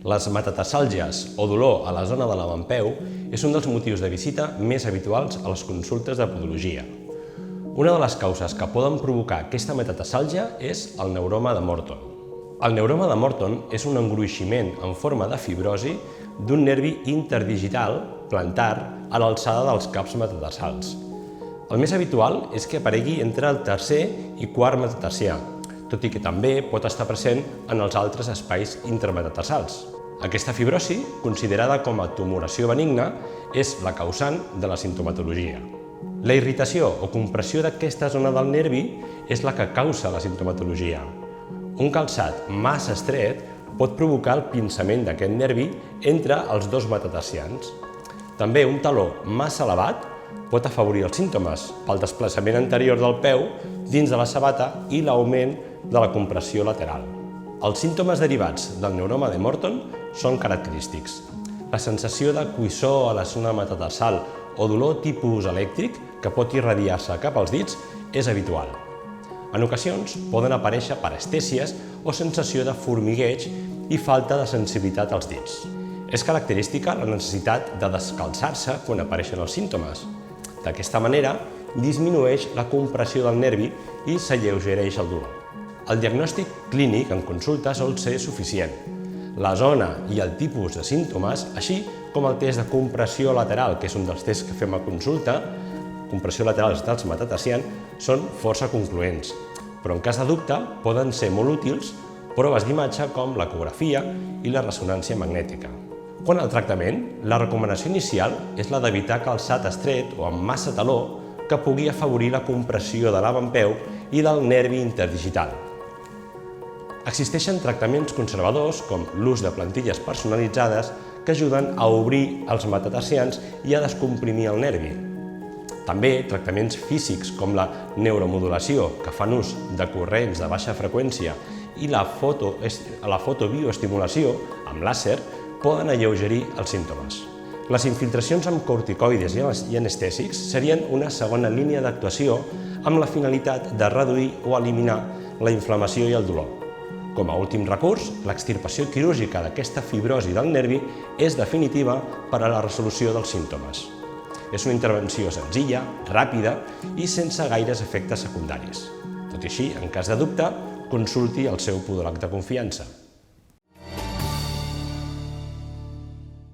Les metatarsàlgies o dolor a la zona de l'avantpeu és un dels motius de visita més habituals a les consultes de podologia. Una de les causes que poden provocar aquesta metatarsàlgia és el neuroma de Morton. El neuroma de Morton és un engruiximent en forma de fibrosi d'un nervi interdigital plantar a l'alçada dels caps metatarsals. El més habitual és que aparegui entre el tercer i quart metatarsià, tot i que també pot estar present en els altres espais intermetatarsals. Aquesta fibrosi, considerada com a tumoració benigna, és la causant de la simptomatologia. La irritació o compressió d'aquesta zona del nervi és la que causa la simptomatologia. Un calçat massa estret pot provocar el pinçament d'aquest nervi entre els dos metatarsians. També un taló massa elevat pot afavorir els símptomes pel desplaçament anterior del peu dins de la sabata i l'augment de la compressió lateral. Els símptomes derivats del neuroma de Morton són característics. La sensació de coïssor a la zona metatarsal o dolor tipus elèctric que pot irradiar-se cap als dits és habitual. En ocasions poden aparèixer parestèsies o sensació de formigueig i falta de sensibilitat als dits. És característica la necessitat de descalçar-se quan apareixen els símptomes. D'aquesta manera, disminueix la compressió del nervi i s'alleugereix el dolor. El diagnòstic clínic en consulta sol ser suficient. La zona i el tipus de símptomes, així com el test de compressió lateral, que és un dels tests que fem a consulta, compressió lateral dels metatarsians, són força concloents. Però en cas de dubte poden ser molt útils proves d'imatge com l'ecografia i la ressonància magnètica. Quant al tractament, la recomanació inicial és la d'evitar calçat estret o amb massa taló que pugui afavorir la compressió de l'avantpeu i del nervi interdigital. Existeixen tractaments conservadors com l'ús de plantilles personalitzades que ajuden a obrir els metatarsians i a descomprimir el nervi. També tractaments físics com la neuromodulació, que fan ús de corrents de baixa freqüència, i la fotobioestimulació amb làser poden alleugerir els símptomes. Les infiltracions amb corticoides i anestèsics serien una segona línia d'actuació amb la finalitat de reduir o eliminar la inflamació i el dolor. Com a últim recurs, l'extirpació quirúrgica d'aquesta fibrosi del nervi és definitiva per a la resolució dels símptomes. És una intervenció senzilla, ràpida i sense gaires efectes secundaris. Tot i així, en cas de dubte, consulti el seu podòleg de confiança.